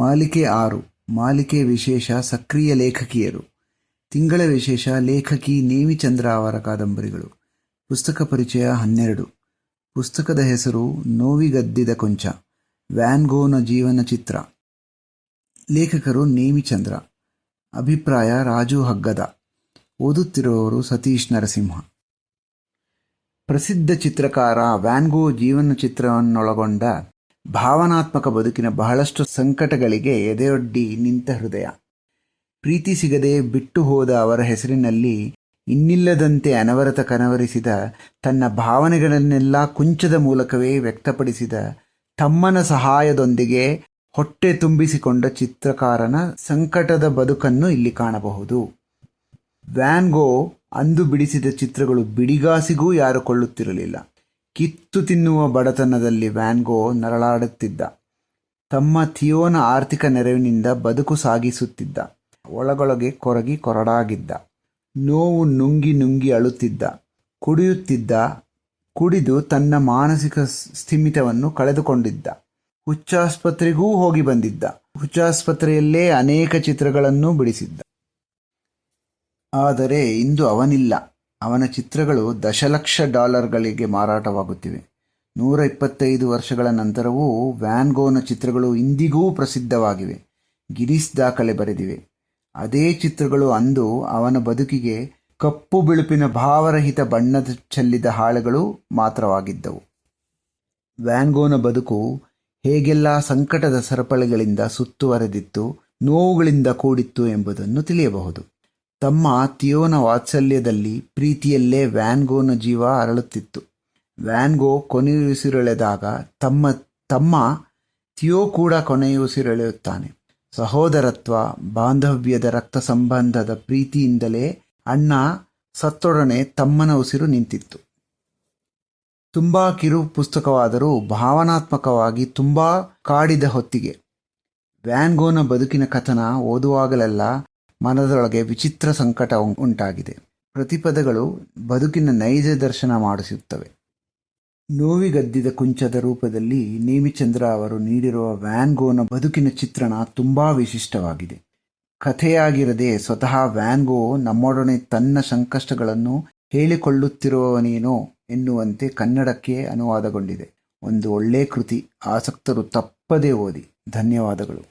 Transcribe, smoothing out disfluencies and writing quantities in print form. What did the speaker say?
ಮಾಲಿಕೆ 6. ಮಾಲಿಕೆ ವಿಶೇಷ ಸಕ್ರಿಯ ಲೇಖಕಿಯರು. ತಿಂಗಳ ವಿಶೇಷ ಲೇಖಕಿ ನೇಮಿಚಂದ್ರ ಅವರ ಕಾದಂಬರಿಗಳು. ಪುಸ್ತಕ ಪರಿಚಯ 12. ಪುಸ್ತಕದ ಹೆಸರು ನೋವಿಗದ್ದಿದ ಕೊಂಚ, ವ್ಯಾನ್ ಗೋನ ಜೀವನ ಚಿತ್ರ. ಲೇಖಕರು ನೇಮಿಚಂದ್ರ. ಅಭಿಪ್ರಾಯ ರಾಜು ಹಗ್ಗದ. ಓದುತ್ತಿರುವವರು ಸತೀಶ್ ನರಸಿಂಹ. ಪ್ರಸಿದ್ಧ ಚಿತ್ರಕಾರ ವ್ಯಾನ್ ಗೋ ಜೀವನ ಚಿತ್ರವನ್ನೊಳಗೊಂಡ ಭಾವನಾತ್ಮಕ ಬದುಕಿನ ಬಹಳಷ್ಟು ಸಂಕಟಗಳಿಗೆ ಎದೆಯೊಡ್ಡಿ ನಿಂತ ಹೃದಯ. ಪ್ರೀತಿ ಸಿಗದೆ ಬಿಟ್ಟು ಹೋದ ಅವರ ಹೆಸರಿನಲ್ಲಿ ಇನ್ನಿಲ್ಲದಂತೆ ಅನವರತ ಕನವರಿಸಿದ ತನ್ನ ಭಾವನೆಗಳನ್ನೆಲ್ಲ ಕುಂಚದ ಮೂಲಕವೇ ವ್ಯಕ್ತಪಡಿಸಿದ ತಮ್ಮನ ಸಹಾಯದೊಂದಿಗೆ ಹೊಟ್ಟೆ ತುಂಬಿಸಿಕೊಂಡ ಚಿತ್ರಕಾರನ ಸಂಕಟದ ಬದುಕನ್ನು ಇಲ್ಲಿ ಕಾಣಬಹುದು. ವ್ಯಾನ್ ಗೋ ಅಂದು ಬಿಡಿಸಿದ ಚಿತ್ರಗಳು ಬಿಡಿಗಾಸಿಗೂ ಯಾರು ಕೊಳ್ಳುತ್ತಿರಲಿಲ್ಲ. ಕಿತ್ತು ತಿನ್ನುವ ಬಡತನದಲ್ಲಿ ವ್ಯಾನ್ ಗೋ ನರಳಾಡುತ್ತಿದ್ದ. ತಮ್ಮ ಥಿಯೋನ ಆರ್ಥಿಕ ನೆರವಿನಿಂದ ಬದುಕು ಸಾಗಿಸುತ್ತಿದ್ದ. ಒಳಗೊಳಗೆ ಕೊರಗಿ ಕೊರಡಾಗಿದ್ದ. ನೋವು ನುಂಗಿ ನುಂಗಿ ಅಳುತ್ತಿದ್ದ. ಕುಡಿಯುತ್ತಿದ್ದ. ಕುಡಿದು ತನ್ನ ಮಾನಸಿಕ ಸ್ಥಿಮಿತವನ್ನು ಕಳೆದುಕೊಂಡಿದ್ದ. ಹುಚ್ಚಾಸ್ಪತ್ರೆಗೂ ಹೋಗಿ ಬಂದಿದ್ದ. ಹುಚ್ಚಾಸ್ಪತ್ರೆಯಲ್ಲೇ ಅನೇಕ ಚಿತ್ರಗಳನ್ನು ಬಿಡಿಸಿದ್ದ. ಆದರೆ ಇಂದು ಅವನಿಲ್ಲ. ಅವನ ಚಿತ್ರಗಳು ದಶಲಕ್ಷ $ಗಳಿಗೆ ಮಾರಾಟವಾಗುತ್ತಿವೆ. 125 ವರ್ಷಗಳ ನಂತರವೂ ವ್ಯಾನ್ ಗೋನ ಚಿತ್ರಗಳು ಇಂದಿಗೂ ಪ್ರಸಿದ್ಧವಾಗಿವೆ. ಗಿನ್ನಿಸ್ ದಾಖಲೆ ಬರೆದಿವೆ. ಅದೇ ಚಿತ್ರಗಳು ಅಂದು ಅವನ ಬದುಕಿಗೆ ಕಪ್ಪು ಬಿಳುಪಿನ ಭಾವರಹಿತ ಬಣ್ಣದ ಚೆಲ್ಲಿದ ಹಾಳೆಗಳು ಮಾತ್ರವಾಗಿದ್ದವು. ವ್ಯಾನ್ ಗೋನ ಬದುಕು ಹೇಗೆಲ್ಲ ಸಂಕಟದ ಸರಪಳಿಗಳಿಂದ ಸುತ್ತುವರೆದಿತ್ತು, ನೋವುಗಳಿಂದ ಕೂಡಿತ್ತು ಎಂಬುದನ್ನು ತಿಳಿಯಬಹುದು. ತಮ್ಮ ಥಿಯೋನ ವಾತ್ಸಲ್ಯದಲ್ಲಿ, ಪ್ರೀತಿಯಲ್ಲೇ ವ್ಯಾನ್ ಗೋನ ಜೀವ ಅರಳುತ್ತಿತ್ತು. ವ್ಯಾನ್ ಗೋ ಕೊನೆಯುಸಿರೆಳೆದಾಗ ತಮ್ಮ ಥಿಯೋ ಕೂಡ ಕೊನೆಯುಸಿರೆಳೆಯುತ್ತಾನೆ. ಸಹೋದರತ್ವ, ಬಾಂಧವ್ಯದ ರಕ್ತ ಸಂಬಂಧದ ಪ್ರೀತಿಯಿಂದಲೇ ಅಣ್ಣ ಸತ್ತೊಡನೆ ತಮ್ಮನ ಉಸಿರು ನಿಂತಿತ್ತು. ತುಂಬಾ ಕಿರು ಪುಸ್ತಕವಾದರೂ ಭಾವನಾತ್ಮಕವಾಗಿ ತುಂಬಾ ಕಾಡಿದ ಹೊತ್ತಿಗೆ ವ್ಯಾನ್ ಗೋನ ಬದುಕಿನ ಕಥನ ಓದುವಾಗಲೆಲ್ಲ ಮನದೊಳಗೆ ವಿಚಿತ್ರ ಸಂಕಟ ಉಂಟಾಗಿದೆ. ಪ್ರತಿಪದಗಳು ಬದುಕಿನ ನೈಜ ದರ್ಶನ ಮಾಡಿಸುತ್ತವೆ. ನೋವಿಗದ್ದಿದ ಕುಂಚದ ರೂಪದಲ್ಲಿ ನೇಮಿಚಂದ್ರ ಅವರು ನೀಡಿರುವ ವ್ಯಾನ್ ಗೋನ ಬದುಕಿನ ಚಿತ್ರಣ ತುಂಬಾ ವಿಶಿಷ್ಟವಾಗಿದೆ. ಕಥೆಯಾಗಿರದೆ ಸ್ವತಃ ವ್ಯಾನ್ ಗೋ ನಮ್ಮೊಡನೆ ತನ್ನ ಸಂಕಷ್ಟಗಳನ್ನು ಹೇಳಿಕೊಳ್ಳುತ್ತಿರುವವನೇನೋ ಎನ್ನುವಂತೆ ಕನ್ನಡಕ್ಕೆ ಅನುವಾದಗೊಂಡಿದೆ. ಒಂದು ಒಳ್ಳೆ ಕೃತಿ. ಆಸಕ್ತರು ತಪ್ಪದೇ ಓದಿ. ಧನ್ಯವಾದಗಳು.